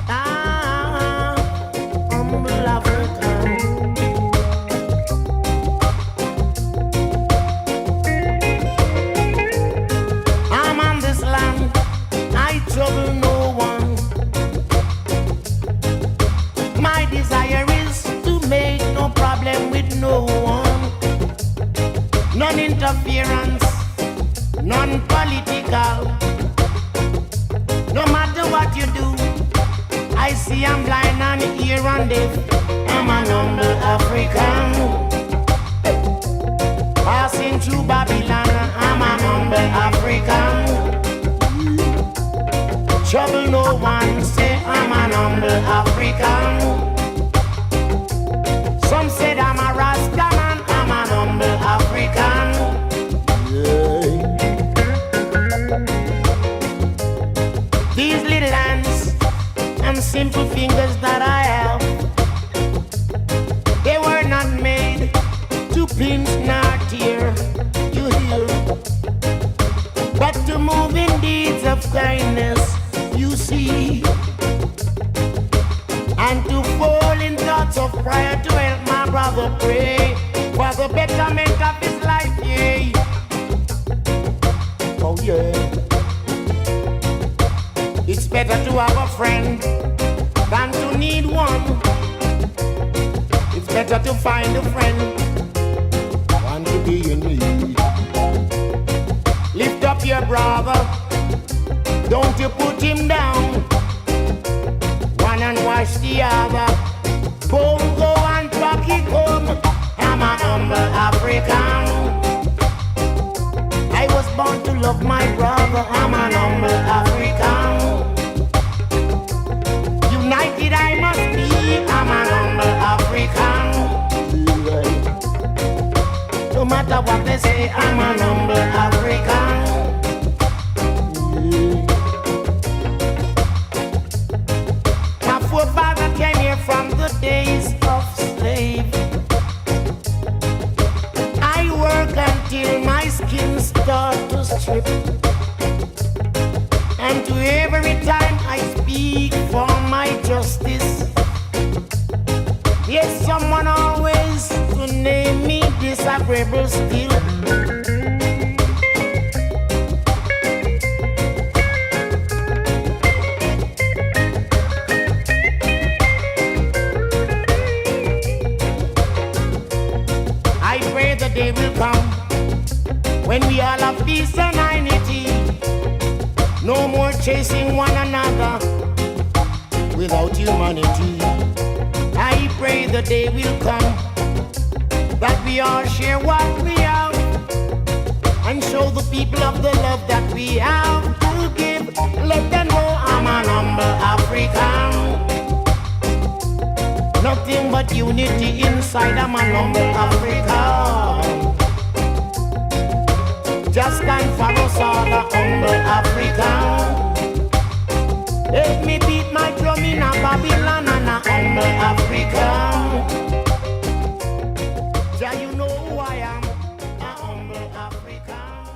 Ah, humble African. I'm on this land, I trouble no one. My desire is to make no problem with no one. None interference, none political. No matter what you do, I see I'm blind and hear and deaf. I'm an humble African. Passing through Babylon, I'm a humble African. Trouble no one, say I'm an humble African. Some said I'm a Rasta man, I'm an humble African. These little hands and simple fingers that I have, they were not made to pinch nor tear, you hear, but to move in deeds of kindness, you see, and to fall in thoughts of prayer to help my brother pray for the betterment of his life, yeah. Oh yeah. It's better to have a friend than to need one. It's better to find a friend than to be in need. Lift up your brother, don't you put him down. One and wash the other. Boom, go and pack it home. I'm a humble African. I was born to love my brother. I'm an humble African. United I must be. I'm an humble African. No matter what they say, I'm an humble African. My forefather came here from the days of slave. I work until my skin starts to strip. And to every time I speak for my justice, yes, someone always to name me disagreeable still. I pray the day will come when we all have peace and unity. No more chasing one another without humanity. I pray the day will come that we all share what we have and show the people of the love that we have to give. Let them know I'm an humble African. Nothing but unity inside, I'm an humble African. Just stand for us all, a humble African. Let me beat my drum in a Babylon and a humble African. Yeah, you know who I am, a humble African.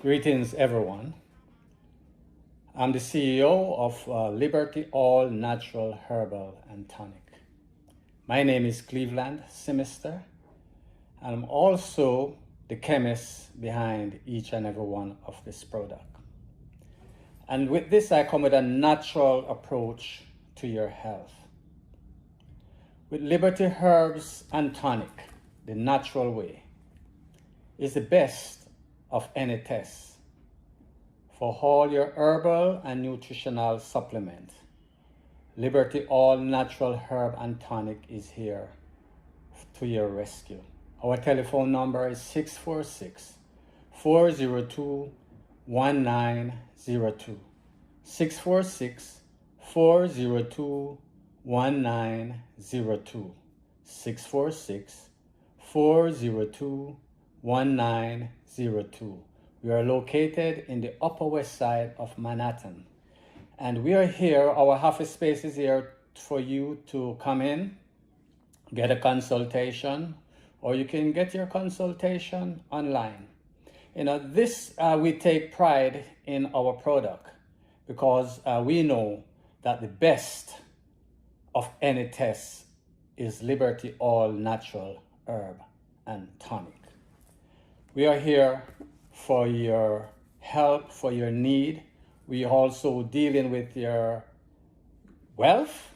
Greetings, everyone. I'm the CEO of Liberty All Natural Herbal and Tonic. My name is Cleveland Simister, and I'm also the chemist behind each and every one of this product. And with this, I come with a natural approach to your health. With Liberty Herbs and Tonic, the natural way is the best of any test for all your herbal and nutritional supplement. Liberty All Natural Herb and Tonic is here to your rescue. Our telephone number is 646-402-1902. 646-402-1902. 646-402-1902. We are located in the Upper West Side of Manhattan. And we are here, our office space is here for you to come in, get a consultation, or you can get your consultation online. This we take pride in our product because we know that the best of any test is Liberty All Natural Herb and Tonic. We are here for your help, for your need. We also dealing with your wealth,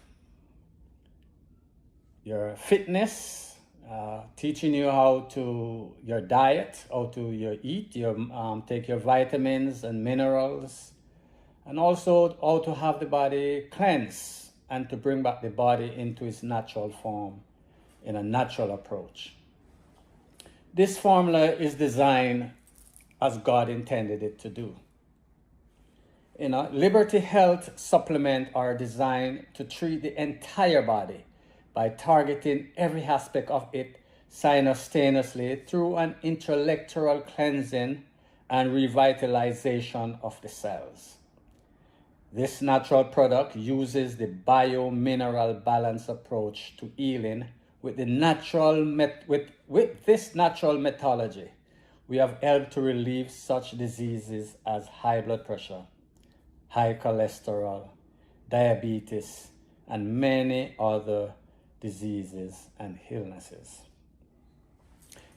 your fitness, teaching you how to your diet, how to eat, take your vitamins and minerals, and also how to have the body cleanse and to bring back the body into its natural form in a natural approach. This formula is designed as God intended it to do. Liberty Health supplements are designed to treat the entire body by targeting every aspect of it simultaneously through an intellectual cleansing and revitalization of the cells. This natural product uses the bio-mineral balance approach to healing with this natural methodology. We have helped to relieve such diseases as high blood pressure, high cholesterol, diabetes, and many other diseases and illnesses.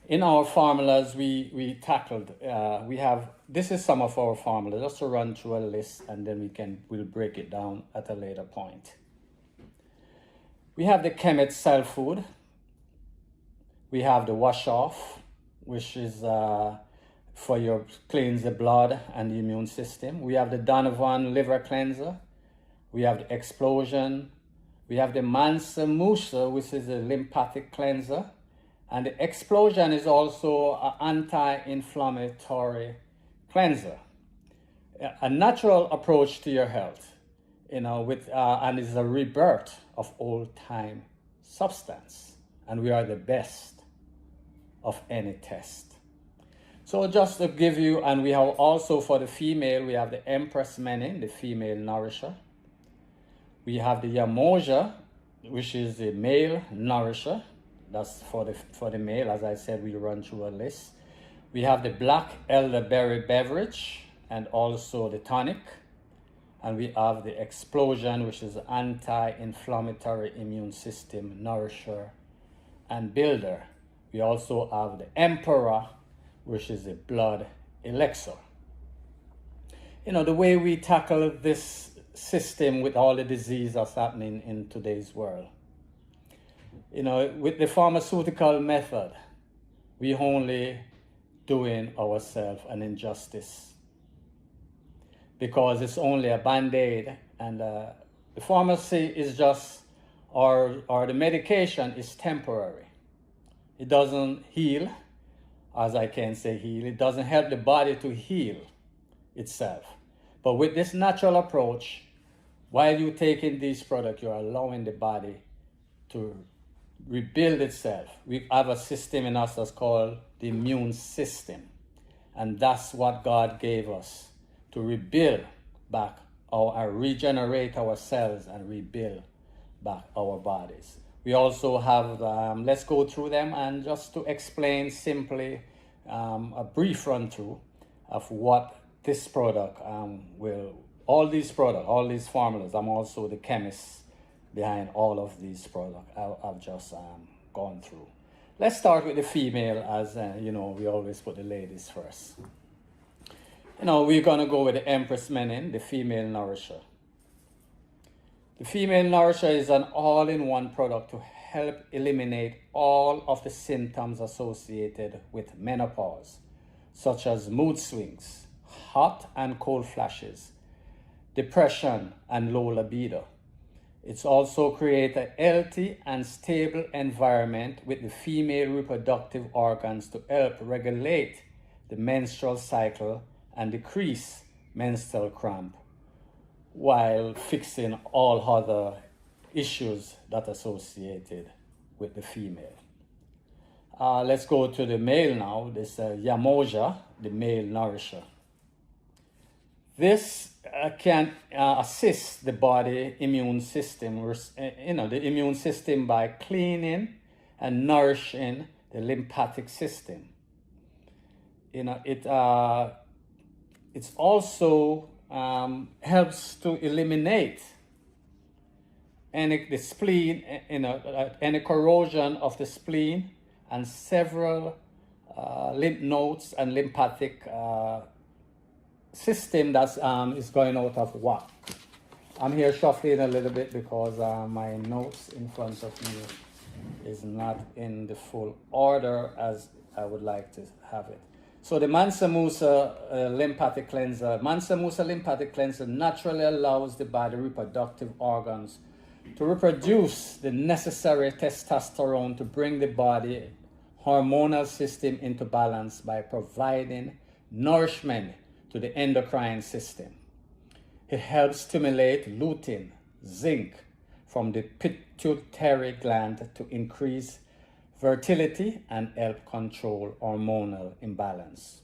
In our formulas, we tackled, this is some of our formulas, just to run through a list, and then we'll break it down at a later point. We have the Kemet Cell Food. We have the Wash Off, which is for your cleanse the blood and the immune system. We have the Donovan Liver Cleanser. We have the Explosion. We have the Mansa Musa, which is a lymphatic cleanser. And the Explosion is also an anti-inflammatory cleanser. A natural approach to your health, and is a rebirth of old-time substance. And we are the best of any test. So just to give you, and we have also for the female, we have the Empress Menin, the female nourisher. We have the Yamoja, which is the male nourisher. That's for the male. As I said, we run through a list. We have the Black Elderberry Beverage and also the Tonic. And we have the Explosion, which is anti-inflammatory immune system nourisher and builder. We also have the Emperor, which is a blood elixir. The way we tackle this system with all the disease that's happening in today's world. With the pharmaceutical method, we only doing ourselves an injustice because it's only a band-aid, and the pharmacy is just, or the medication is temporary. It doesn't heal, as I can say heal. It doesn't help the body to heal itself. But with this natural approach, while you're taking these products, you're allowing the body to rebuild itself. We have a system in us that's called the immune system. And that's what God gave us, to rebuild back or regenerate our cells and rebuild back our bodies. We also have, let's go through them, and just to explain simply a brief run through of what this product all these formulas. I'm also the chemist behind all of these products I've just gone through. Let's start with the female, as we always put the ladies first. We're gonna go with the Empress Menin, the female nourisher. The female nourisher is an all-in-one product to help eliminate all of the symptoms associated with menopause, such as mood swings, hot and cold flashes, depression, and low libido. It's also create a healthy and stable environment with the female reproductive organs to help regulate the menstrual cycle and decrease menstrual cramp, while fixing all other issues that are associated with the female. Let's go to the male now. This Yamoja, the male nourisher. This can assist the body immune system, the immune system by cleaning and nourishing the lymphatic system. It's also helps to eliminate the spleen, any corrosion of the spleen and several lymph nodes and lymphatic system that is going out of whack. I'm here shuffling a little bit because my notes in front of me is not in the full order as I would like to have it. So the Mansa Musa lymphatic cleanser. Mansa Musa lymphatic cleanser naturally allows the body reproductive organs to reproduce the necessary testosterone to bring the body hormonal system into balance by providing nourishment to the endocrine system. It helps stimulate lutein, zinc from the pituitary gland to increase fertility and help control hormonal imbalance.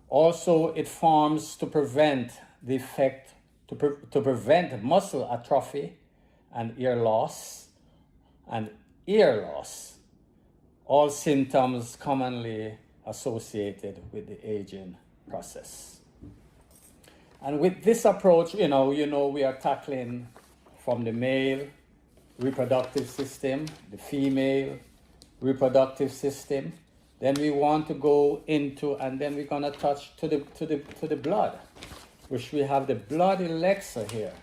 Also, it forms to prevent the effect, to prevent muscle atrophy and ear loss, all symptoms commonly associated with the aging process. And with this approach, we are tackling from the male reproductive system, the female reproductive system. Then we want to go into, and then we're gonna touch to the blood, which we have the blood elixir here.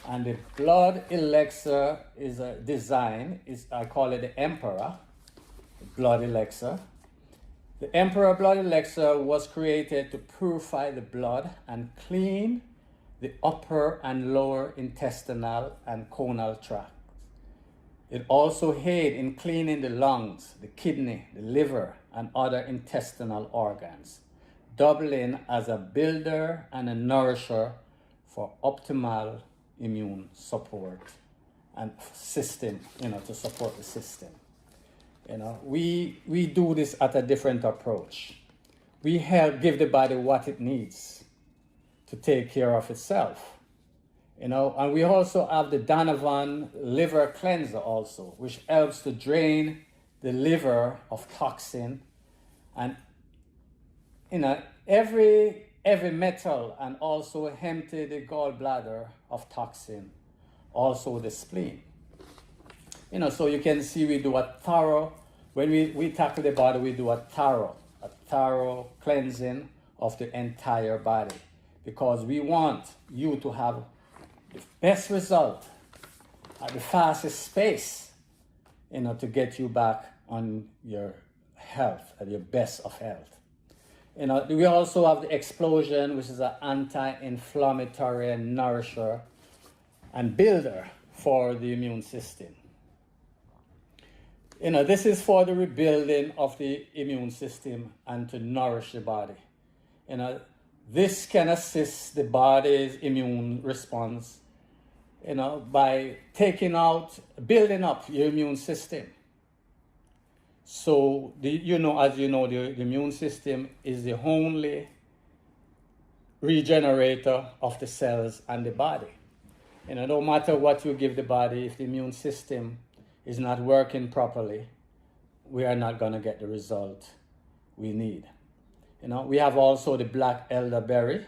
And the blood elixir is a design, I call it the Emperor blood elixir. The Emperor blood elixir was created to purify the blood and clean the upper and lower intestinal and choanal tracts. It also aids in cleaning the lungs, the kidney, the liver, and other intestinal organs, doubling as a builder and a nourisher for optimal immune support and system, to support the system. We do this at a different approach. We help give the body what it needs to take care of itself. And we also have the Donovan liver cleanser also, which helps to drain the liver of toxin and every metal, and also empty the gallbladder of toxin, also the spleen. So you can see we do a thorough, when we tackle the body, we do a thorough cleansing of the entire body, because we want you to have the best result at the fastest pace, to get you back on your health, at your best of health. We also have the Explosion, which is an anti-inflammatory nourisher and builder for the immune system. This is for the rebuilding of the immune system and to nourish the body. This can assist the body's immune response, by building up your immune system. So, as you know, the immune system is the only regenerator of the cells and the body. No matter what you give the body, if the immune system is not working properly, we are not going to get the result we need. We have also the black elderberry.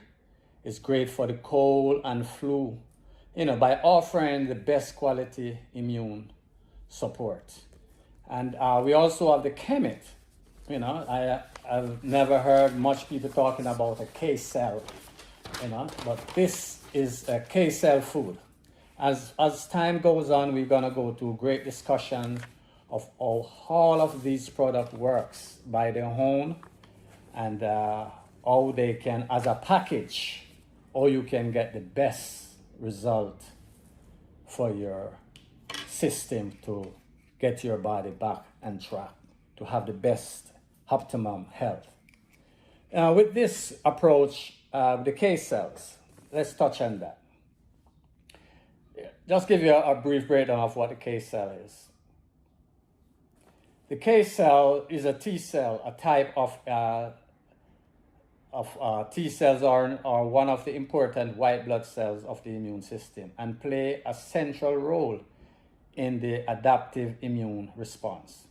It's great for the cold and flu, by offering the best quality immune support. And we also have the Kemet. I've never heard much people talking about a K-cell, but this is a K-cell food. As time goes on, we're gonna go to great discussion of how all of these product works by their own, and how they can, as a package, how you can get the best result for your system to get your body back on track, to have the best optimum health. With this approach, the K cells, let's touch on that. Just give you a brief breakdown of what a K cell is. The K cell is a T cell, a type of T cells are one of the important white blood cells of the immune system and play a central role in the adaptive immune response.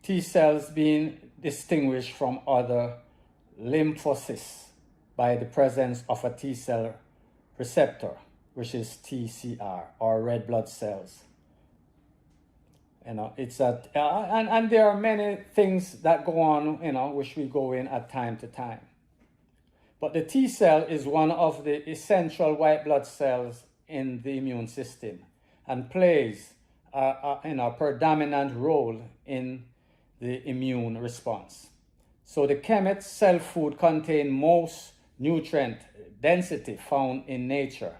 T cells being distinguished from other lymphocysts by the presence of a T cell receptor, which is TCR, or red blood cells. It's and there are many things that go on, which we go in at time to time. But the T cell is one of the essential white blood cells in the immune system and plays a predominant role in the immune response. So the Kemet cell food contain most nutrient density found in nature,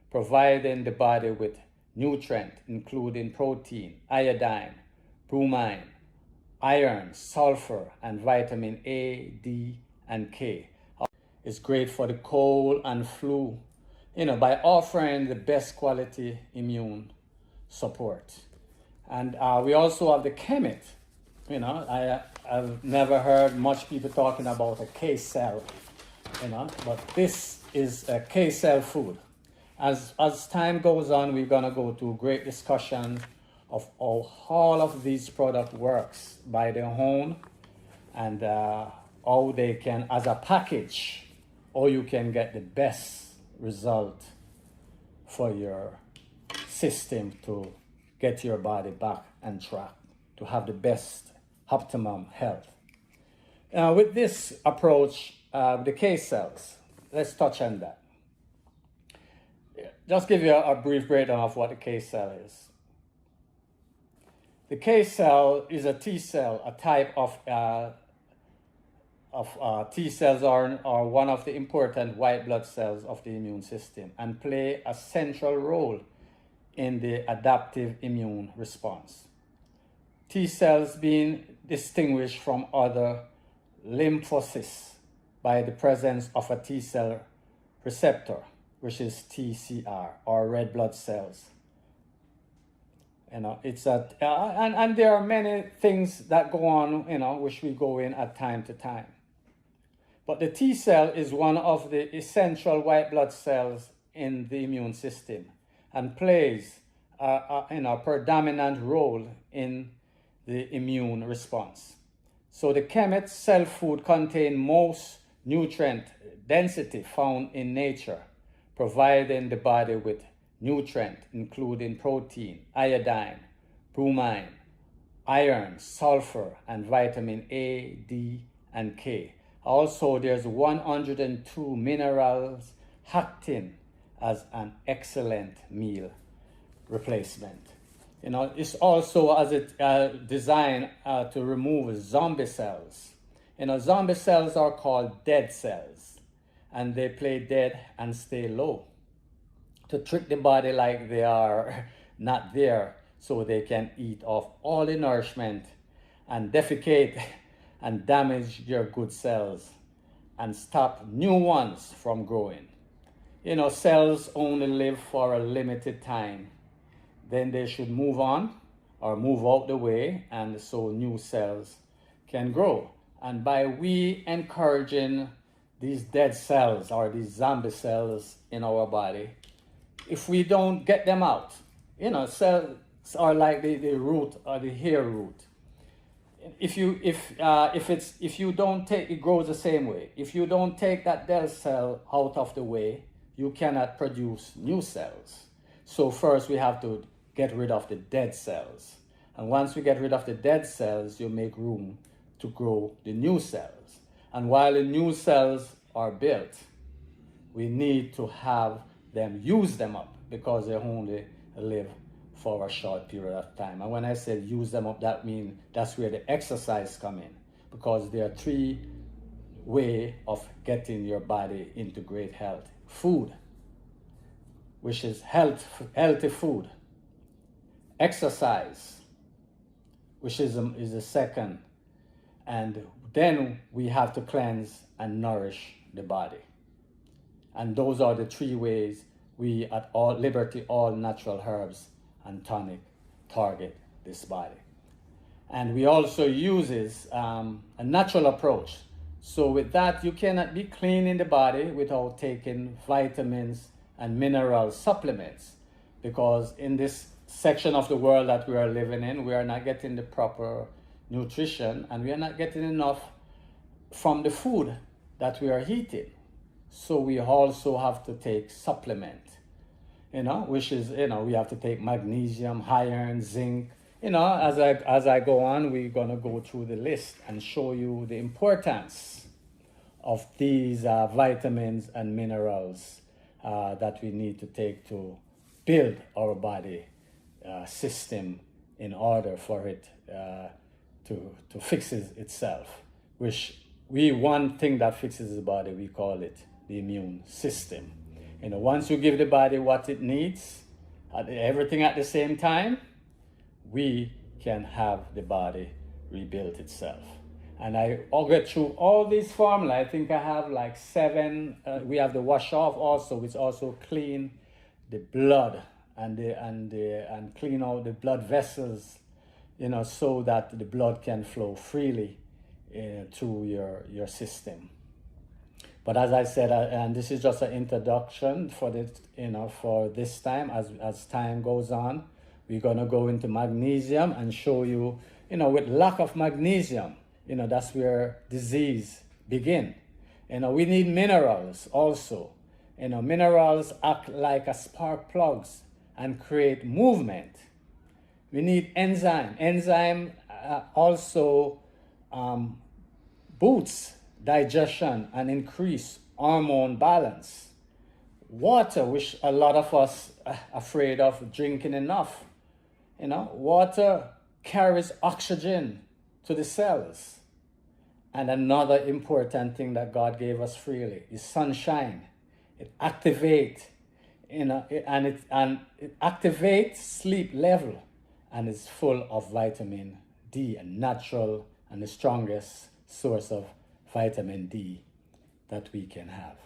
providing the body with nutrient including protein, iodine, bromine, iron, sulfur, and vitamin A, D, and K. It's great for the cold and flu, by offering the best quality immune support. And we also have the Kemet. I've never heard much people talking about a K cell, but this is a K cell food. As time goes on, we're gonna go to great discussion of how all of these product works by their own and how they can, as a package, how you can get the best result for your system to get your body back on track, to have the best optimum health. With this approach, the K cells, let's touch on that. Just give you a brief breakdown of what the K cell is. The K cell is a T cell, a type of T cells are one of the important white blood cells of the immune system and play a central role in the adaptive immune response. T cells being distinguished from other lymphocysts by the presence of a T cell receptor, which is TCR, or red blood cells. It's and there are many things that go on, which we go in at time to time. But the T cell is one of the essential white blood cells in the immune system and plays a predominant role in the immune response. So the Kemet cell food contain most nutrient density found in nature, providing the body with nutrient including protein, iodine, bromine, iron, sulfur, and vitamin A, D, and K. Also, there's 102 minerals acting as an excellent meal replacement. It's also as it designed to remove zombie cells. Zombie cells are called dead cells, and they play dead and stay low to trick the body like they are not there, so they can eat off all the nourishment and defecate and damage your good cells and stop new ones from growing. Cells only live for a limited time. Then they should move on or move out the way, and so new cells can grow. And by we encouraging these dead cells or these zombie cells in our body, if we don't get them out, cells are like the root or the hair root. If you don't take, it grows the same way. If you don't take that dead cell out of the way, you cannot produce new cells. So first we have to get rid of the dead cells. And once we get rid of the dead cells, you make room to grow the new cells. And while the new cells are built, we need to have them use them up, because they only live for a short period of time. And when I say use them up, that means that's where the exercise come in, because there are 3 ways of getting your body into great health. Food, which is healthy food. Exercise, which is the second. And then we have to cleanse and nourish the body. And those are the 3 ways we at Liberty All Natural Herbs and Tonic target this body. And we also uses a natural approach. So with that, you cannot be cleaning the body without taking vitamins and mineral supplements, because in this section of the world that we are living in, we are not getting the proper nutrition, and we are not getting enough from the food that we are eating. So we also have to take supplement, which is, we have to take magnesium, iron, zinc. As I go on, we're gonna go through the list and show you the importance of these vitamins and minerals that we need to take to build our body system in order for it to fix itself. Which one thing that fixes the body, we call it the immune system. Once you give the body what it needs, everything at the same time, we can have the body rebuild itself. And I'll get through all these formula. I think I have like 7. We have the wash off also, which also clean the blood and clean out the blood vessels, so that the blood can flow freely through your system. But as I said, and this is just an introduction for this, for this time. As time goes on, we're gonna go into magnesium and show you, with lack of magnesium, that's where disease begin. We need minerals also. Minerals act like a spark plugs and create movement. We need enzyme. Enzyme also boosts digestion and increase hormone balance. Water, which a lot of us are afraid of drinking enough. Water carries oxygen to the cells. And another important thing that God gave us freely is sunshine. It activates, and it activates sleep level, and it's full of vitamin D, a natural and the strongest source of vitamin D that we can have.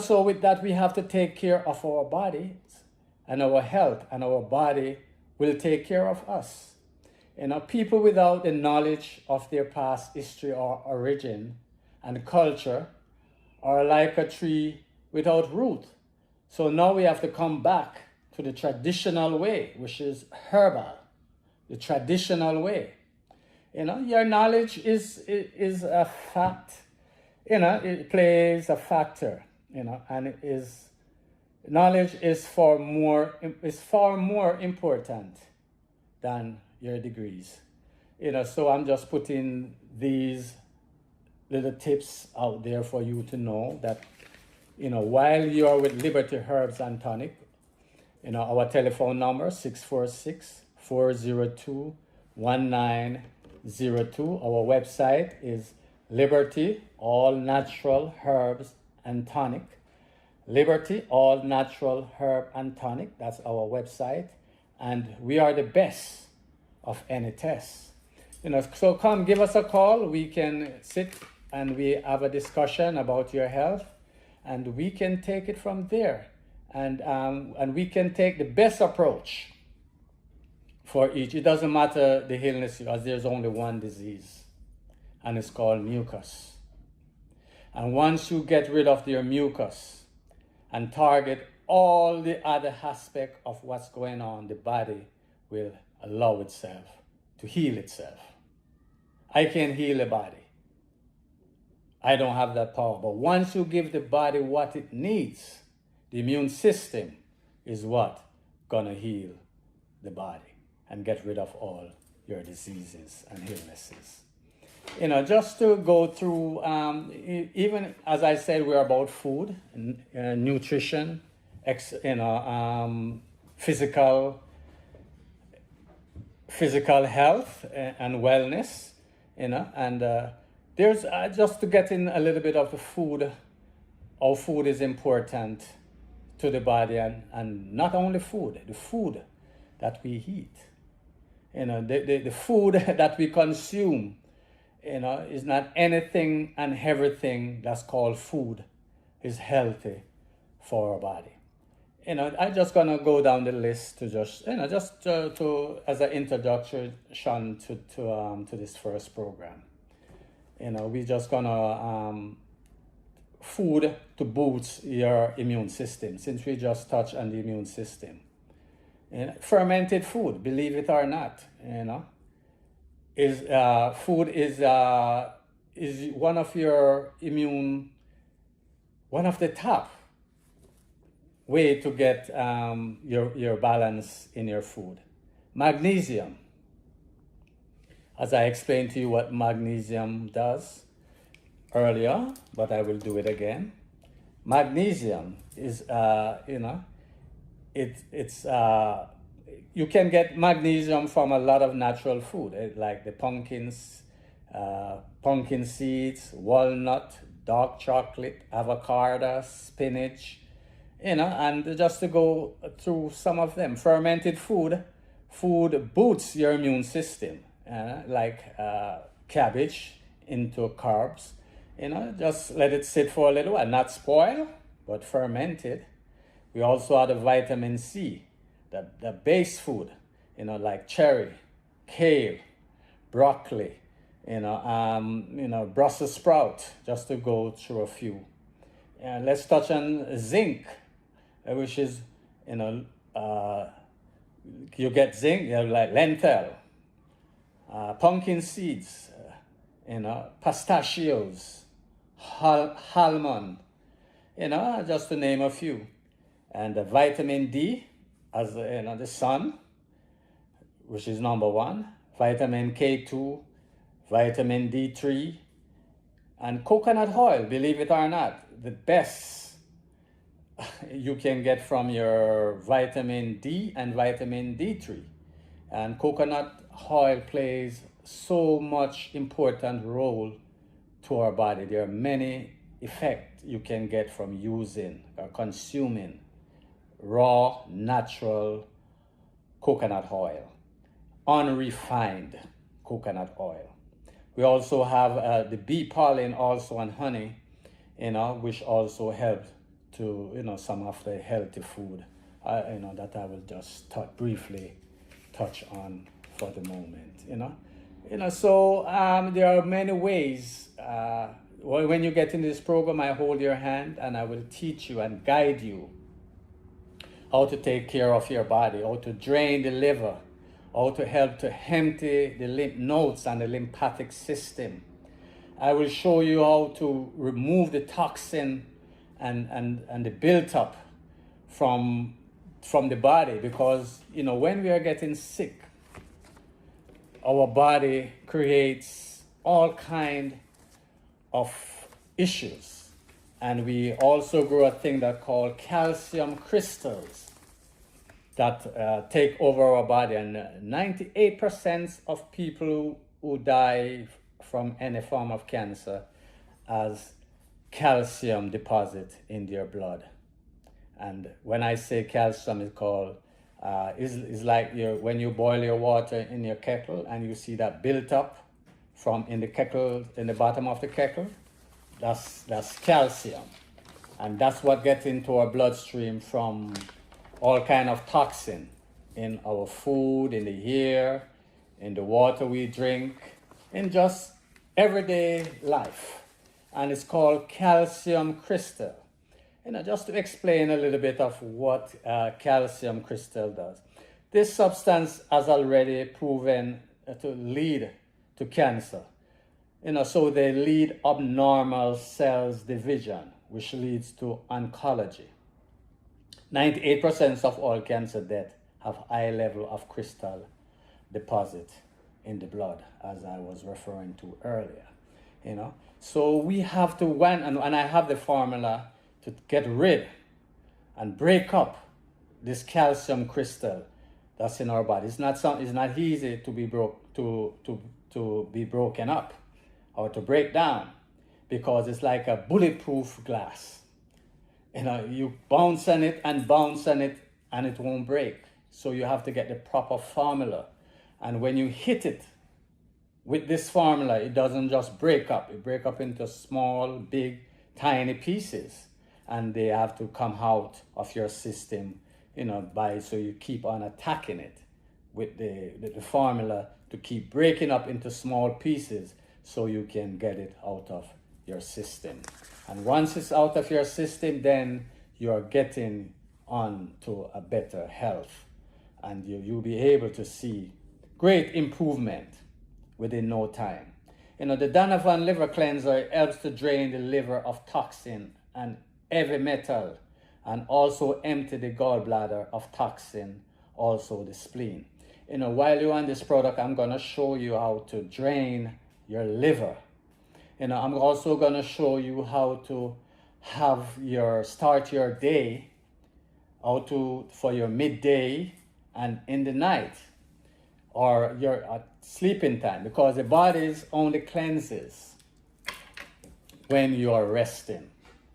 So with that, we have to take care of our bodies and our health, and our body will take care of us. People without the knowledge of their past history or origin and culture are like a tree without root. So now we have to come back to the traditional way, which is herbal, the traditional way. Your knowledge is a fact. It plays a factor. And knowledge is far more important than your degrees. So I'm just putting these little tips out there for you to know that, while you are with Liberty Herbs and Tonic, our telephone number 646-402-1902. Our website is Liberty All Natural Herbs and Tonic. Liberty All Natural Herb and Tonic. That's our website, and we are the best of any test. So come give us a call. We can sit and we have a discussion about your health, and we can take it from there, and we can take the best approach for each. It doesn't matter the illness, because there's only one disease, and it's called mucus. And once you get rid of your mucus and target all the other aspects of what's going on, the body will allow itself to heal itself. I can't heal the body. I don't have that power. But once you give the body what it needs, the immune system is what gonna heal the body and get rid of all your diseases and illnesses. Just to go through, even as I said, we're about food and nutrition, physical health and wellness, and there's just to get in a little bit of the food. Our food is important to the body, and not only food, the food that we eat. The food that we consume, is not anything and everything that's called food is healthy for our body. I'm just gonna go down the list to just to as an introduction to this first program. We just gonna food to boost your immune system, since we just touched on the immune system. Fermented food, believe it or not, is is one of your one of the top way to get your balance in your food. Magnesium. As I explained to you what magnesium does earlier, but I will do it again. Magnesium is, you can get magnesium from a lot of natural food, like the pumpkins, pumpkin seeds, walnut, dark chocolate, avocado, spinach, and just to go through some of them. Fermented food boosts your immune system, like cabbage into carbs. Just let it sit for a little while, not spoil, but fermented. We also have the vitamin C, the base food, like cherry, kale, broccoli, Brussels sprout, just to go through a few. Let's touch on zinc, which is, you get zinc, like lentil, pumpkin seeds, pistachios, almond, just to name a few. And the vitamin D, as the sun, which is number one, vitamin K2, vitamin D3, and coconut oil, believe it or not, the best you can get from your vitamin D and vitamin D3. And coconut oil plays so much important role to our body. There are many effects you can get from using or consuming raw, natural coconut oil, unrefined coconut oil. We also have the bee pollen also and honey, which also help to, some of the healthy food, that I will just briefly touch on for the moment, So there are many ways. When you get in this program, I hold your hand and I will teach you and guide you how to take care of your body, how to drain the liver, how to help to empty the lymph nodes and the lymphatic system. I will show you how to remove the toxin and the built up from the body, because when we are getting sick, our body creates all kind of issues, and we also grow a thing that called calcium crystals that take over our body, and 98% of people who die from any form of cancer has calcium deposit in their blood. And when I say calcium, it's called is like when you boil your water in your kettle and you see that built up from in the kettle, in the bottom of the kettle, that's calcium, and that's what gets into our bloodstream from all kind of toxin in our food, in the air, in the water we drink, in just everyday life. And it's called calcium crystal. Just to explain a little bit of what calcium crystal does. This substance has already proven to lead to cancer. So they lead abnormal cells division, which leads to oncology. 98% of all cancer deaths have high level of crystal deposit in the blood, as I was referring to earlier. So we have to and I have the formula to get rid and break up this calcium crystal that's in our body. It's not easy to be broken up or to break down, because it's like a bulletproof glass. You bounce on it and it won't break. So you have to get the proper formula. And when you hit it with this formula, it doesn't just break up. It breaks up into small, big, tiny pieces. And they have to come out of your system, so you keep on attacking it with the formula to keep breaking up into small pieces so you can get it out of your system. And once it's out of your system, then you're getting on to a better health, and you'll be able to see great improvement within no time. The Donovan liver cleanser helps to drain the liver of toxin and heavy metal, and also empty the gallbladder of toxin, also the spleen. While you're on this product, I'm gonna show you how to drain your liver. I'm also gonna show you how to start your day, for your midday and in the night, or your sleeping time, because the body only cleanses when you are resting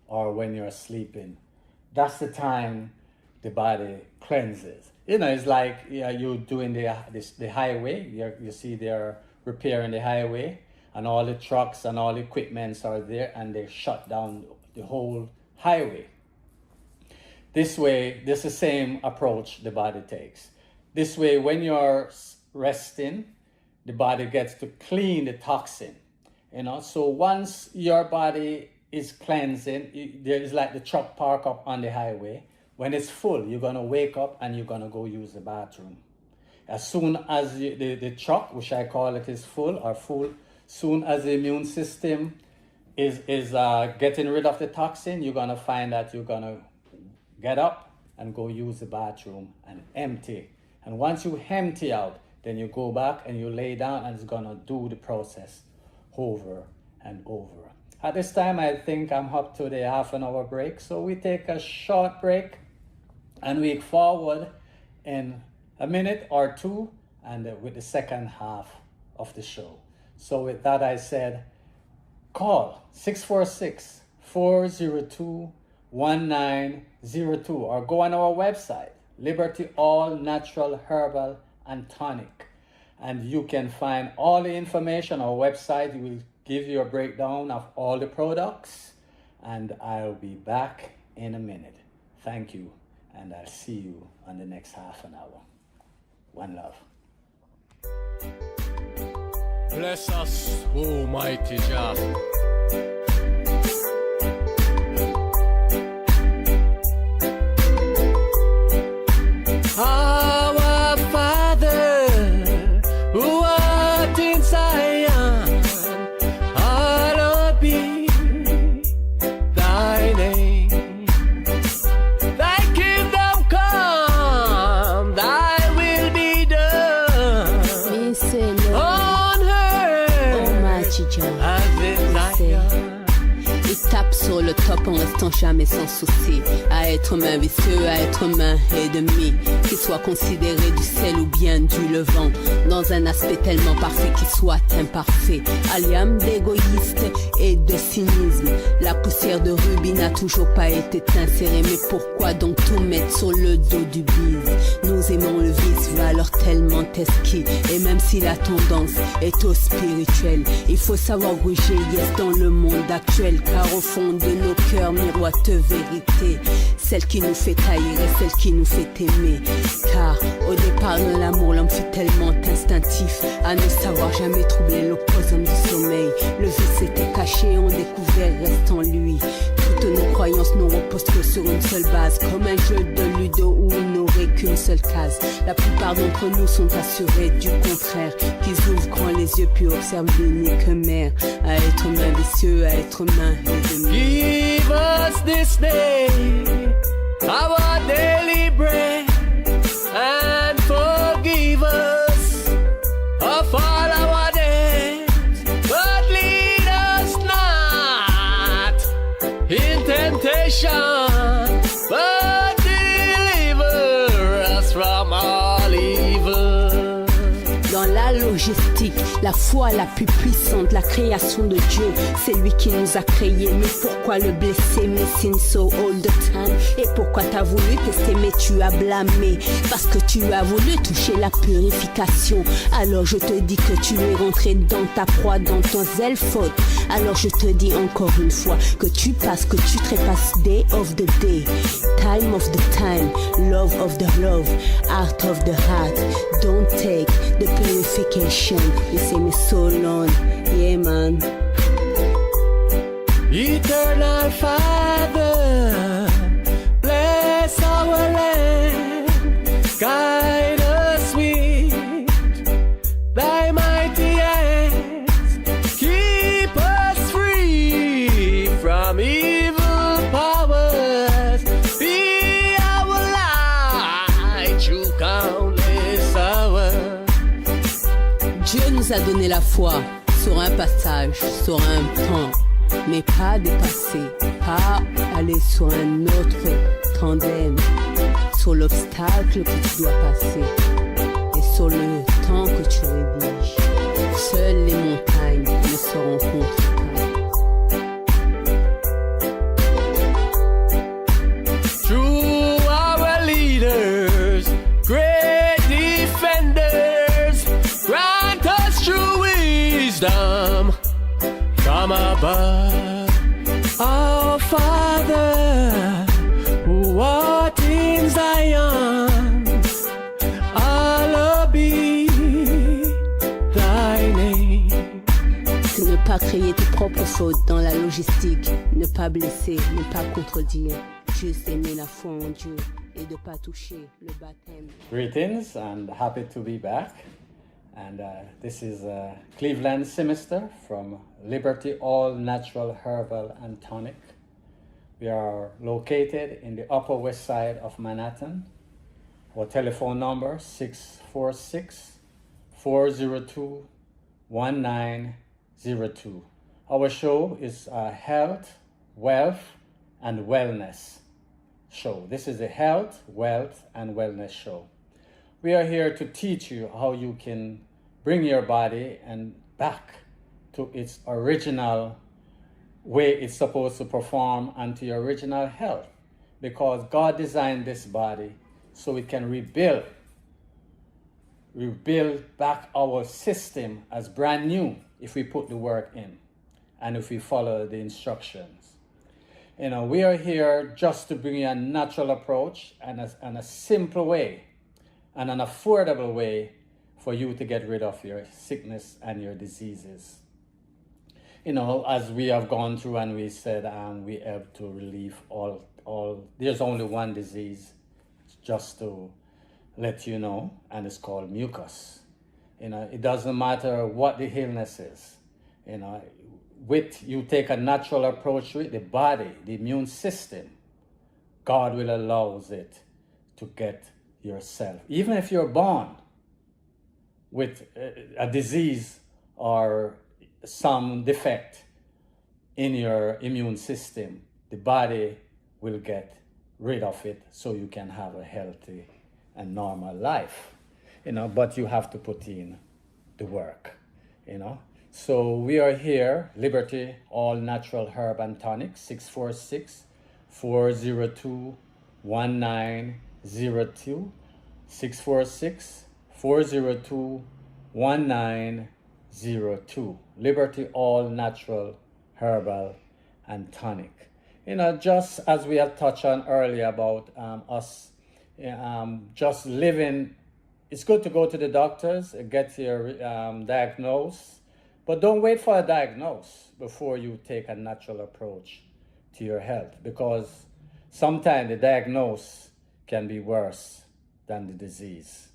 or when you're sleeping. That's the time the body cleanses. It's like you're doing the highway. You see they're repairing the highway, and all the trucks and all the equipments are there, and they shut down the whole highway. This way, this is the same approach the body takes. This way, when you're resting, the body gets to clean the toxin. So once your body is cleansing, there is like the truck park up on the highway. When it's full, you're gonna wake up and you're gonna go use the bathroom. As soon as the truck, which I call it, is full, soon as the immune system is getting rid of the toxin, you're gonna find that you're gonna get up and go use the bathroom and empty. And once you empty out, then you go back and you lay down, and it's gonna do the process over and over. At this time, I think I'm up to the half an hour break. So we take a short break and we forward in a minute or two, and with the second half of the show. So with that, I said, call 646-402-1902, or go on our website, Liberty All Natural Herbal and Tonic, and you can find all the information. Our website will give you a breakdown of all the products, and I'll be back in a minute. Thank you, and I'll see you on the next half an hour. One love. Bless us, Almighty Jah. Our Father, who art in Zion, hallowed be thy name. Thy kingdom come, thy will be done on earth as in Zion. Il tape sur le top en restant jamais sans souci. À être humain vicieux, à être humain ennemi. Qu'il soit considéré du sel ou bien du levain. Dans un aspect tellement parfait qu'il soit imparfait. Aliam d'égoïste et de cynisme. La poussière de rubis n'a toujours pas été insérée. Mais pourquoi donc tout mettre sur le dos du bise? Nous aimons le vice, valeur tellement esquis. Et même si la tendance est au spirituel, il faut savoir bouger yes dans le monde actuel. Car au fond de nos cœurs miroite vérité, celle qui nous fait haïr et celle qui nous fait aimer. Car au départ de l'amour, l'homme fut tellement instinctif à ne savoir jamais troubler l'opposum du sommeil. Le vice était caché, on découvert reste en lui. Toutes nos croyances ne reposent que sur une seule base, comme un jeu de ludo où on n'aurait qu'une seule case. La plupart d'entre nous sont assurés du contraire, qu'ils ouvrent grand les yeux puis observent l'unique mère. À être humain vicieux, à être humain ennemi. Give us this day our daily bread, and forgive us of all our debts, but lead us not in temptation, but deliver us from all evil. Dans la logistique, la foi la plus puissante, la création de Dieu, c'est lui qui nous a créés. Mais pourquoi le blesser, missing so all the time? Et pourquoi t'as voulu tester mais tu as blâmé? Parce que tu as voulu toucher la purification. Alors je te dis que tu es rentré dans ta proie, dans ton zèle faute. Alors je te dis encore une fois que tu passes, que tu trépasses day of the day, time of the time, love of the love, heart of the heart. Don't take the purification. You see me so long, yeah man. Eternal Father, bless our land, guide us with thy mighty hands, keep nous a donné la foi sur un passage, sur un temps, mais pas dépasser, pas aller sur un autre tandem, sur l'obstacle que tu dois passer et sur le temps que tu rédiges. Seules les montagnes ne se rencontrent pas. Through our leaders, great defenders, grant us true wisdom from above. Our Father, who art in Zion, hallowed be thy name. De ne pas créer tes propres fautes dans la logistique, ne pas blesser, ne pas contredire, juste aimer la foi en Dieu et de pas toucher le baptême. Greetings and happy to be back. And this is Cleveland Simister from Liberty All Natural Herbal and Tonic. We are located in the Upper West Side of Manhattan. Our telephone number 646-402-1902. Our show is health, wealth, and wellness show. This is a health, wealth, and wellness show. We are here to teach you how you can bring your body and back to its original way it's supposed to perform and to your original health, because God designed this body so it can rebuild back our system as brand new if we put the work in and if we follow the instructions. You know, we are here just to bring you a natural approach and a simple way and an affordable way for you to get rid of your sickness and your diseases. You know, as we have gone through and we said we have to relieve all, there's only one disease, just to let you know, and it's called mucus. You know, it doesn't matter what the illness is. You know, you take a natural approach with the body, the immune system, God will allow it to get yourself. Even if you're born with a disease or some defect in your immune system, the body will get rid of it so you can have a healthy and normal life. You know, but you have to put in the work, you know. So we are here, Liberty All Natural Herb and Tonic, 646-402-1902, 646-402-1902, Liberty All Natural Herbal and Tonic. You know, just as we have touched on earlier about us just living, it's good to go to the doctors, get your diagnosis, but don't wait for a diagnosis before you take a natural approach to your health, because sometimes the diagnosis can be worse than the disease,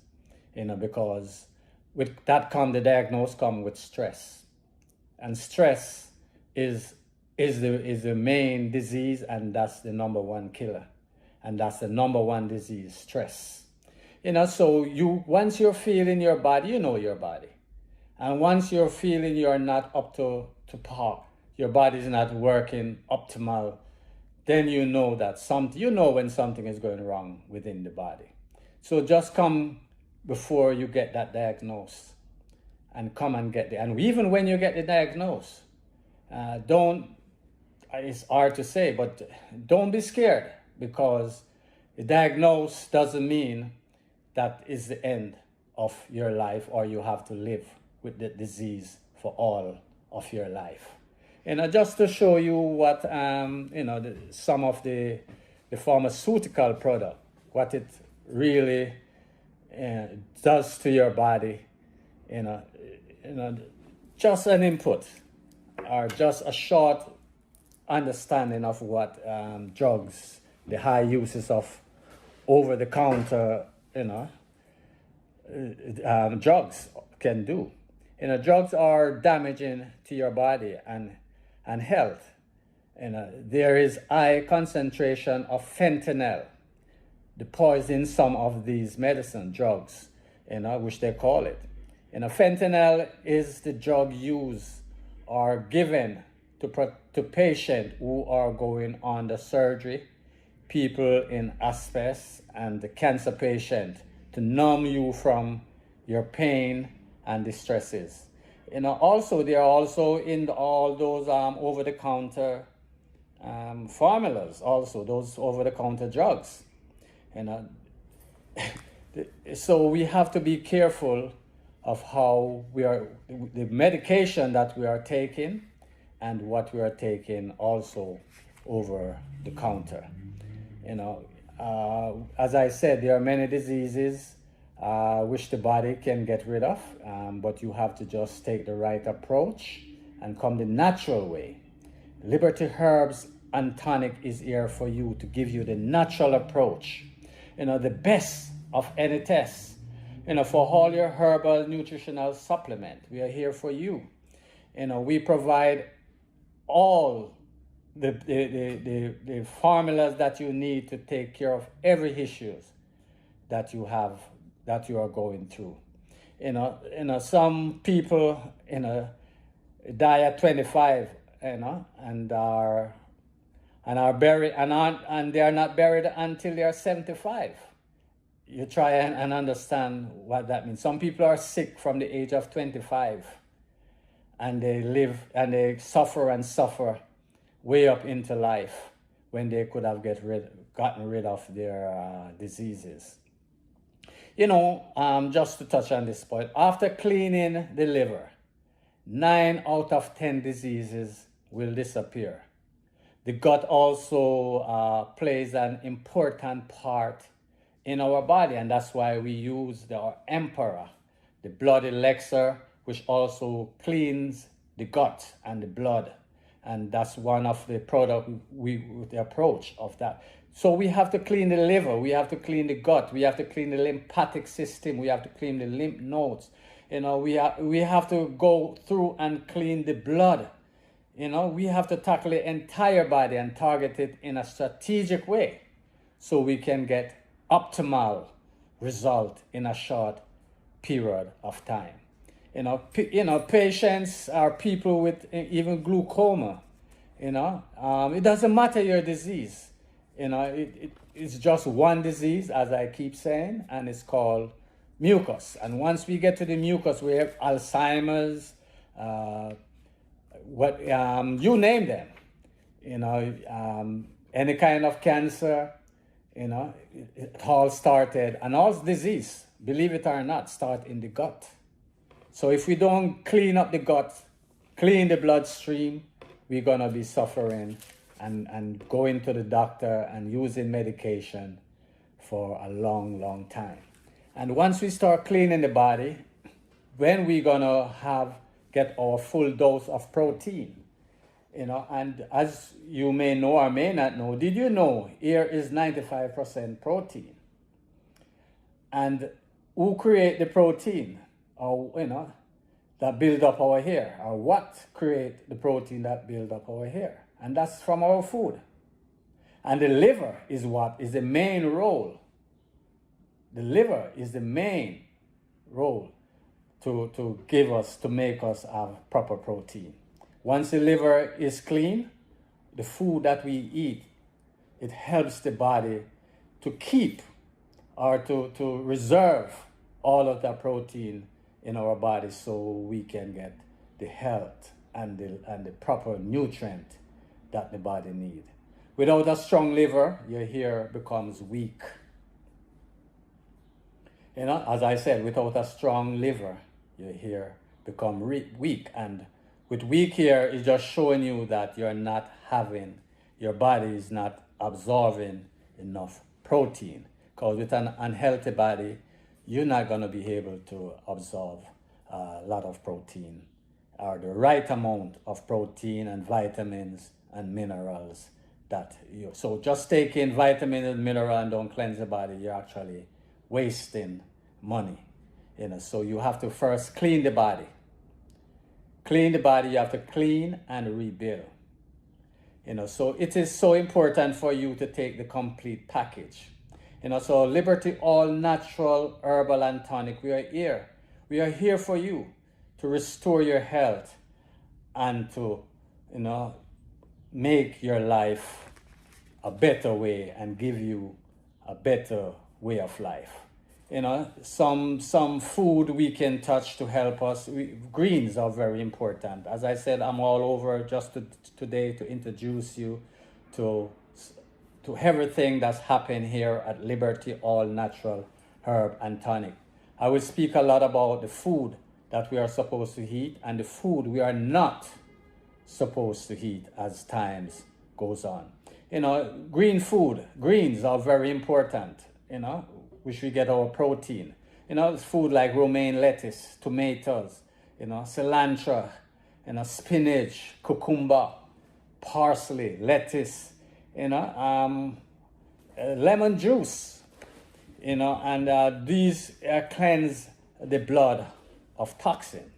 you know, because with that the diagnosis comes with stress, and stress is the main disease, and that's the number one killer, and that's the number one disease, stress. You know, so once you're feeling your body, you know your body. And once you're feeling you're not up to par, your body's not working optimal, then you know that when something is going wrong within the body. So just come before you get that diagnosis, and come and get and even when you get the diagnosis, it's hard to say, but don't be scared, because the diagnosis doesn't mean that is the end of your life, or you have to live with the disease for all of your life. You know, just to show you what some of the pharmaceutical product, what it really does to your body. You know, just an input or just a short understanding of what drugs, the high uses of over-the-counter, drugs can do. You know, drugs are damaging to your body and health. You know, there is high concentration of fentanyl, the poison in some of these medicine drugs, which they call it. Fentanyl is the drug used or given to patients who are going under surgery, people in hospice, and the cancer patient to numb you from your pain and distresses. Also they are also in all those over-the-counter formulas, also those over-the-counter drugs. So we have to be careful of how the medication that we are taking and what we are taking also over the counter. As I said, there are many diseases which the body can get rid of, but you have to just take the right approach and come the natural way. Liberty Herbs and Tonic is here for you to give you the natural approach. The best of any test. For all your herbal nutritional supplement, we are here for you. We provide all the formulas that you need to take care of every issues that you have, that you are going through. Some people die at 25, and are buried and they are not buried until they are 75. You try and understand what that means. Some people are sick from the age of 25, and they live and they suffer and suffer way up into life when they could have gotten rid of their diseases. Just to touch on this point, after cleaning the liver, 9 out of 10 diseases will disappear. The gut also plays an important part in our body, and that's why we use the Emperor, the blood elixir, which also cleans the gut and the blood, and that's one of the the approach of that. So we have to clean the liver, we have to clean the gut, we have to clean the lymphatic system, we have to clean the lymph nodes. We have to go through and clean the blood. We have to tackle the entire body and target it in a strategic way so we can get optimal result in a short period of time. Patients are people with even glaucoma. It doesn't matter your disease. It's just one disease, as I keep saying, and it's called mucus. And once we get to the mucus, we have Alzheimer's, you name them. Any kind of cancer. It all started, and all disease, believe it or not, start in the gut. So if we don't clean up the gut, clean the bloodstream, we're gonna be suffering and going to the doctor and using medication for a long, long time. And once we start cleaning the body, when we're gonna get our full dose of protein. And as you may know or may not know, did you know air is 95% protein? And who create the protein, or that build up our hair, or what create the protein that build up our hair? And that's from our food. And the liver is what is the main role. The liver is the main role to make us have proper protein. Once the liver is clean, the food that we eat, it helps the body to keep or to reserve all of that protein in our body so we can get the health and the proper nutrient that the body needs. Without a strong liver, your hair becomes weak. As I said, without a strong liver, your hair becomes weak. And with weak hair, it's just showing you that your body is not absorbing enough protein. Because with an unhealthy body, you're not going to be able to absorb a lot of protein, or the right amount of protein and vitamins and minerals so just taking vitamin and mineral and don't cleanse the body, you're actually wasting money. So you have to first clean the body. Clean the body, you have to clean and rebuild. So it is so important for you to take the complete package. So Liberty All Natural Herbal and Tonic, we are here We are here for you to restore your health and to, make your life a better way and give you a better way of life. Some food we can touch to help us. Greens are very important. As I said, I'm all over just today to introduce you to everything that's happened here at Liberty All Natural Herb and Tonic. I will speak a lot about the food that we are supposed to eat and the food we are not supposed to eat as times goes on. Greens are very important, which we get our protein. It's food like romaine lettuce, tomatoes, cilantro, spinach, cucumber, parsley, lettuce, lemon juice, and these cleanse the blood of toxin,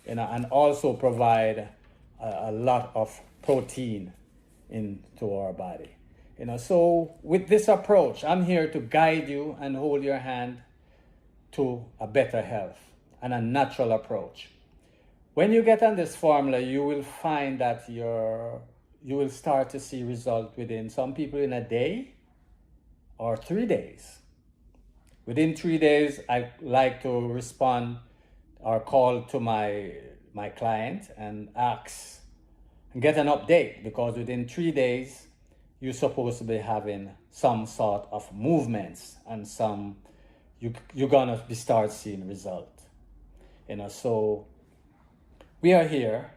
and also provide a lot of protein into our body. So with this approach, I'm here to guide you and hold your hand to a better health and a natural approach. When you get on this formula, you will find that you will start to see results within some people in a day or 3 days. Within 3 days, I like to respond or call to my client and ask and get an update, because within 3 days, you're supposed to be having some sort of movements and you're gonna start seeing result. So we are here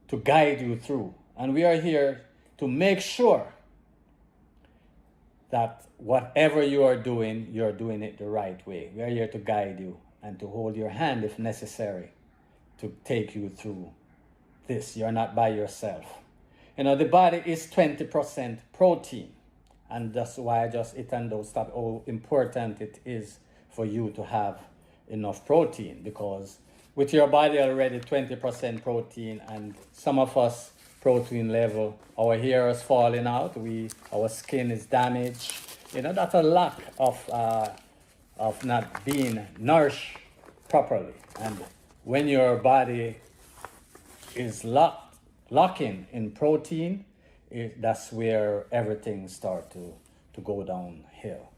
to guide you through, and we are here to make sure that whatever you are doing, you're doing it the right way. We are here to guide you and to hold your hand if necessary to take you through this. You're not by yourself. The body is 20% protein, and that's why I just hit on those stuff, how important it is for you to have enough protein, because with your body already 20% protein, and some of us protein level, our hair is falling out, our skin is damaged, that's a lack of not being nourished properly. And when your body is locking in protein, that's where everything starts to go downhill.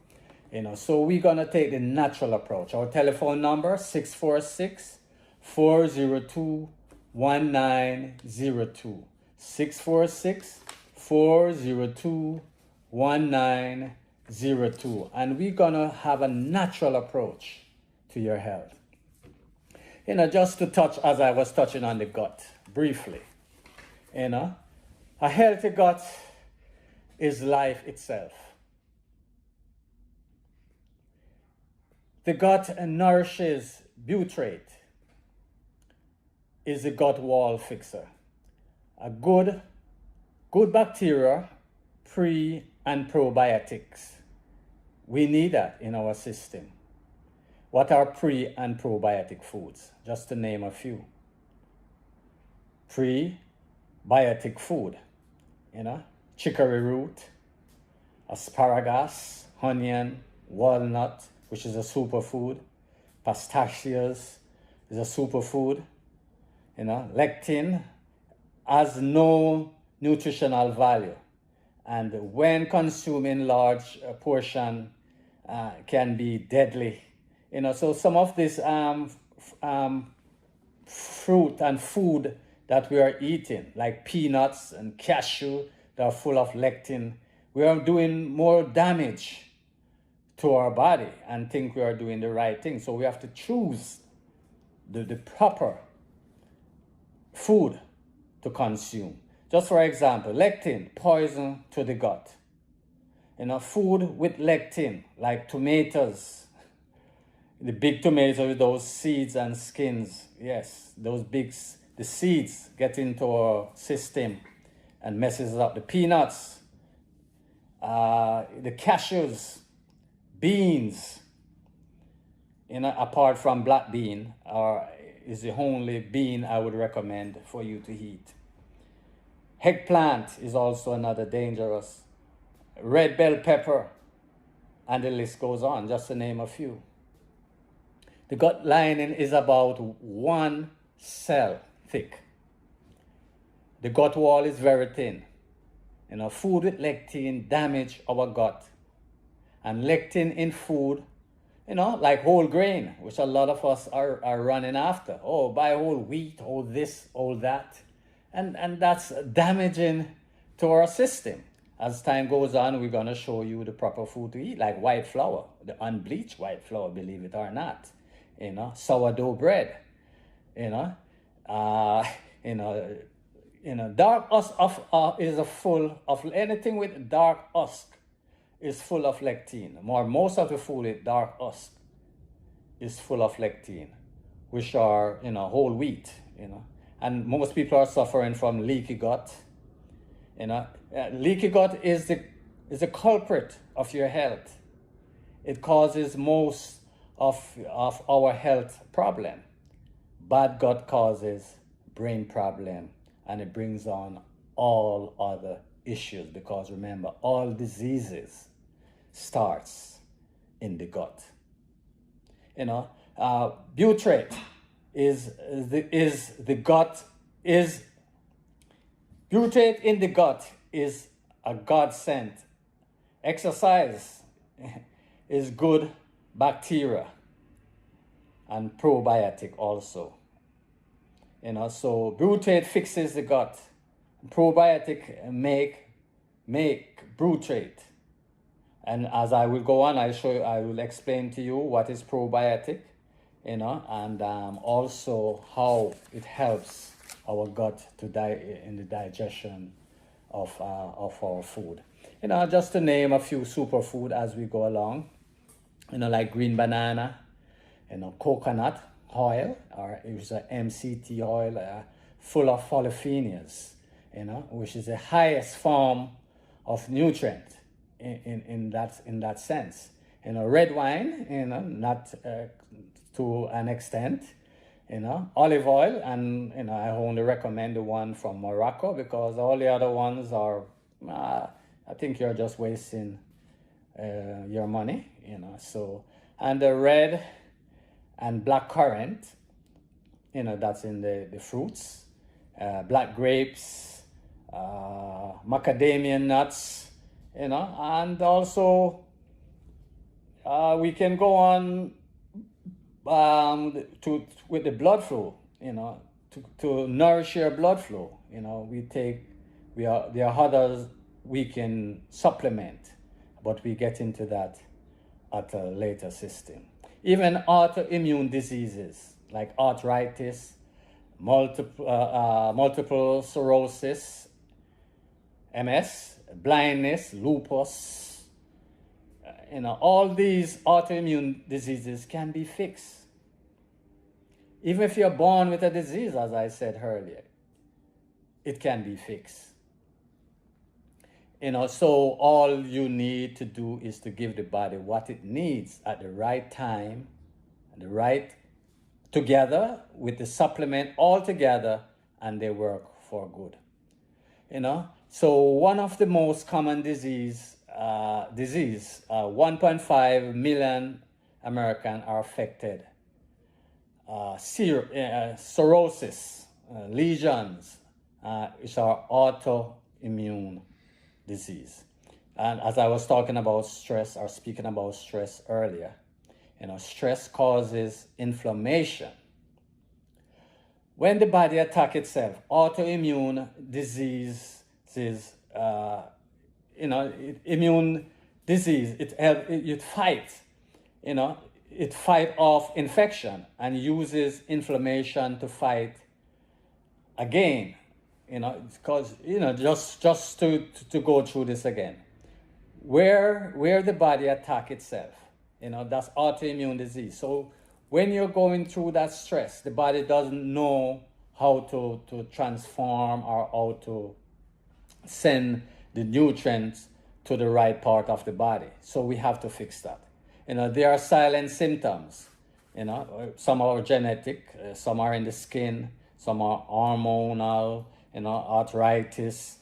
So we're gonna take the natural approach. Our telephone number 646-402-1902. 646-402-1902. And we're gonna have a natural approach to your health. Just to touch, as I was touching on the gut briefly. A healthy gut is life itself. The gut nourishes butyrate, is the gut wall fixer. A good bacteria, pre and probiotics. We need that in our system. What are pre and probiotic foods? Just to name a few. Prebiotic food, chicory root, asparagus, onion, walnut, which is a superfood, pistachios is a superfood, lectin has no nutritional value, and when consumed in large portion can be deadly. So some of this fruit and food that we are eating, like peanuts and cashew, that are full of lectin, we are doing more damage to our body and think we are doing the right thing. So we have to choose the proper food to consume. Just for example, lectin, poison to the gut. Food with lectin, like tomatoes, the big tomatoes with those seeds and skins, yes, the seeds get into our system and messes up. The peanuts, the cashews, beans, apart from black bean, is the only bean I would recommend for you to eat. Eggplant is also another dangerous. Red bell pepper, and the list goes on, just to name a few. The gut lining is about 1 cell thick. The gut wall is very thin. Food with lectin damage our gut. And lectin in food, like whole grain, which a lot of us are running after. Oh, buy whole wheat, all this, all that. And that's damaging to our system. As time goes on, we're going to show you the proper food to eat, like white flour, the unbleached white flour, believe it or not. Sourdough bread, dark husk is full of anything with dark husk is full of lectin. Most of the food with dark husk is full of lectin, which are whole wheat. And most people are suffering from leaky gut. Leaky gut is the culprit of your health. It causes most of our health problem. Bad gut causes brain problem, and it brings on all other issues, because remember, all diseases starts in the gut. Butyrate butyrate in the gut is a godsend. Exercise is good bacteria and probiotic also. So butyrate fixes the gut. Probiotic make butyrate. And as I will go on, I will explain to you what is probiotic, and also how it helps our gut in the digestion of our food. Just to name a few superfood as we go along, like green banana, coconut oil, or it was a MCT oil, full of polyphenols, which is the highest form of nutrient in that sense. Red wine, not to an extent, olive oil, and I only recommend the one from Morocco, because all the other ones are, I think you're just wasting your money, So, and the red and black currant, that's in the fruits, black grapes, macadamia nuts, and also we can go on with the blood flow, to nourish your blood flow. There are others we can supplement, but we get into that at a later system. Even autoimmune diseases like arthritis, multiple sclerosis, MS, blindness, lupus, all these autoimmune diseases can be fixed. Even if you're born with a disease, as I said earlier, it can be fixed. So all you need to do is to give the body what it needs at the right time, together with the supplement all together, and they work for good. So one of the most common disease, 1.5 million Americans are affected. Cirrhosis, lesions, which are autoimmune disease. And as I was speaking about stress earlier, stress causes inflammation. When the body attacks itself, autoimmune disease is, immune disease, it fights, it fight off infection and uses inflammation to fight again. Because, just to go through this again. Where the body attack itself, that's autoimmune disease. So when you're going through that stress, the body doesn't know how to transform or how to send the nutrients to the right part of the body. So we have to fix that. There are silent symptoms. Some are genetic, some are in the skin, some are hormonal, arthritis,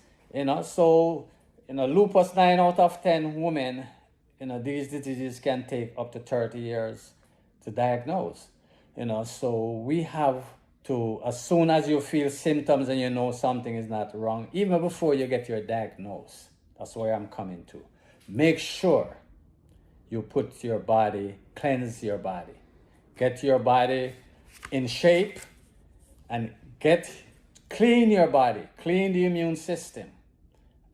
so, lupus, 9 out of 10 women, these diseases can take up to 30 years to diagnose. So we have to, as soon as you feel symptoms and you know something is not wrong, even before you get your diagnosis, that's where I'm coming to. Make sure you put your body, cleanse your body, get your body in shape, and clean your body, clean the immune system,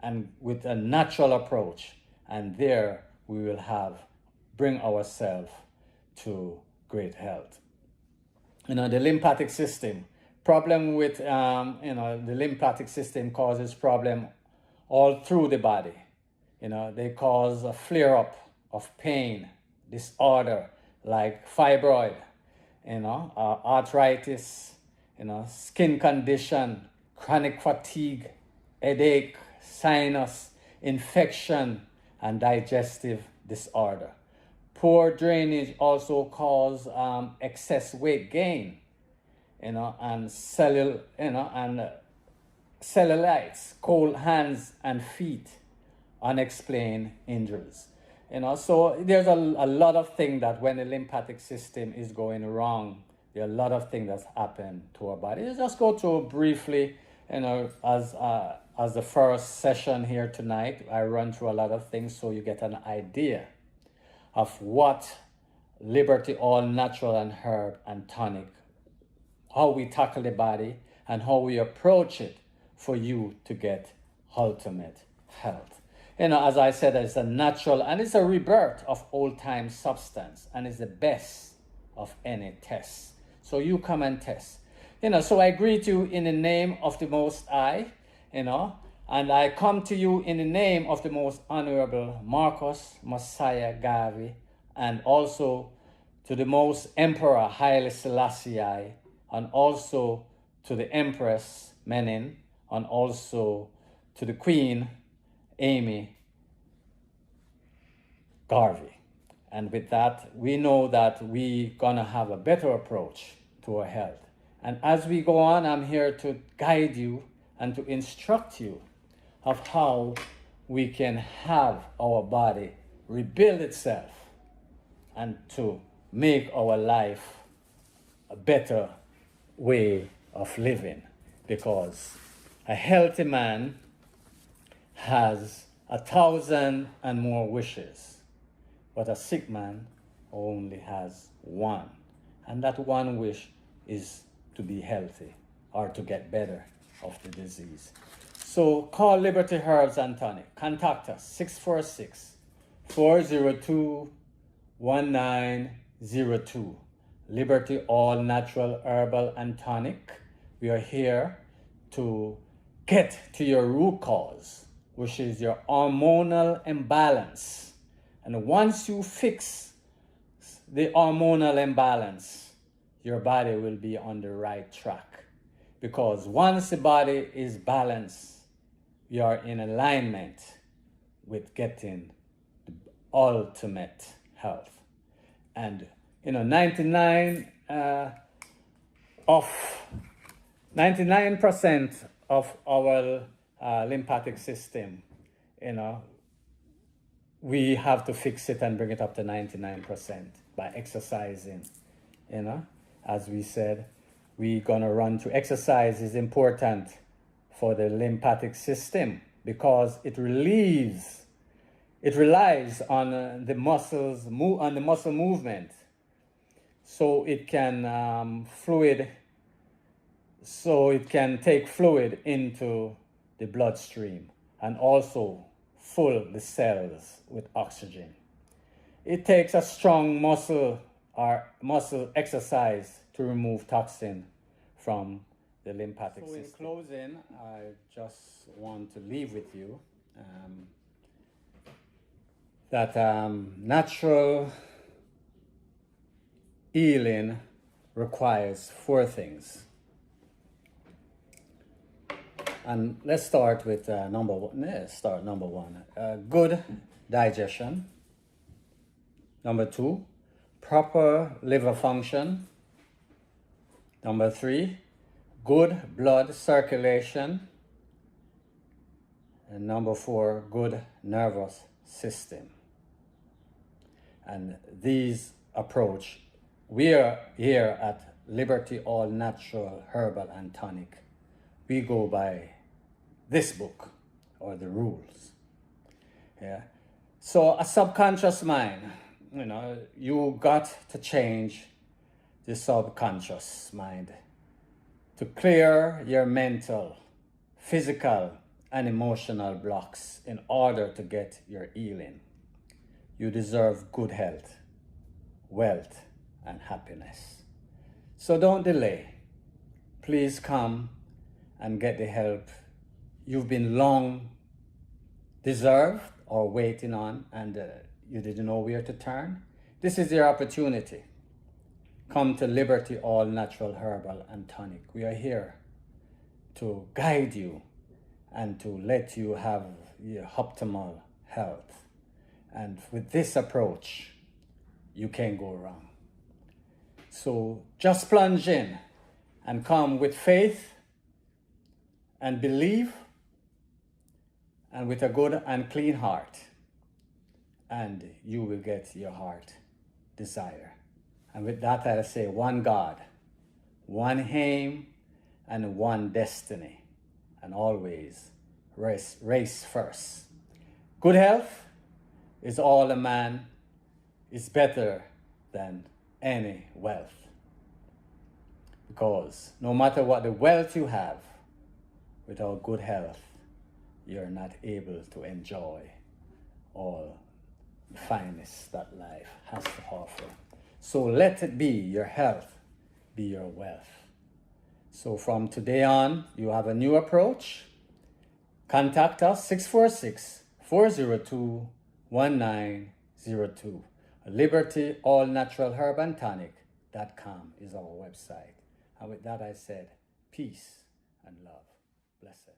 and with a natural approach. And there we will bring ourselves to great health. The lymphatic system. Problem with, the lymphatic system causes problem all through the body. They cause a flare-up of pain, disorder like fibroid, arthritis, skin condition, chronic fatigue, headache, sinus, infection, and digestive disorder. Poor drainage also cause excess weight gain, and cellulitis, cold hands and feet, unexplained injuries. So there's a lot of things that when the lymphatic system is going wrong, there are a lot of things that happen to our body. Let's just go through briefly, as the first session here tonight. I run through a lot of things so you get an idea of what Liberty All Natural and Herb and Tonic, how we tackle the body and how we approach it for you to get ultimate health. As I said, it's a natural and it's a rebirth of old-time substance, and it's the best of any test. So you come and test. So I greet you in the name of the Most High, and I come to you in the name of the Most Honorable Marcus Messiah Garvey, and also to the Most Emperor Haile Selassie, and also to the Empress Menin, and also to the Queen Amy Garvey. And with that, we know that we're gonna have a better approach to our health. And as we go on, I'm here to guide you and to instruct you of how we can have our body rebuild itself and to make our life a better way of living. Because a healthy man has 1,000 and more wishes, but a sick man only has one. And that one wish is to be healthy or to get better of the disease. So call Liberty Herbs and Tonic. Contact us, 646-402-1902. Liberty All Natural Herbal and Tonic. We are here to get to your root cause, which is your hormonal imbalance. And once you fix the hormonal imbalance, your body will be on the right track. Because once the body is balanced, you are in alignment with getting the ultimate health. And 99% of our lymphatic system, we have to fix it and bring it up to 99% by exercising. As we said, we're gonna run through. Exercise is important for the lymphatic system because it relies It relies on the muscles, on the muscle movement, so it can take fluid into the bloodstream and also fill the cells with oxygen. It takes a strong muscle exercise to remove toxin from the lymphatic system. In closing, I just want to leave with you that natural healing requires 4 things. And let's start with number one. Good digestion. Number 2, proper liver function. Number 3, good blood circulation. And number 4, good nervous system. And these approach We are here at Liberty All Natural Herbal and Tonic. We go by this book, or the rules. Yeah. So a subconscious mind, you got to change the subconscious mind to clear your mental, physical, and emotional blocks in order to get your healing. You deserve good health, wealth, and happiness. So don't delay. Please come and get the help you've been long deserved or waiting on, and you didn't know where to turn. This is your opportunity. Come to Liberty All Natural Herbal and Tonic. We are here to guide you and to let you have your optimal health. And with this approach, you can't go wrong. So just plunge in and come with faith and believe, and with a good and clean heart, and you will get your heart desire. And with that, I say one God, one aim, and one destiny, and always race first. Good health is all a man is better than any wealth. Because no matter what the wealth you have, without good health, you're not able to enjoy all the finest that life has to offer. So let it be your health, be your wealth. So from today on, you have a new approach. Contact us 646-402-1902. Liberty All Natural Herb and Tonic.com is our website. And with that I said, peace and love. Blessed.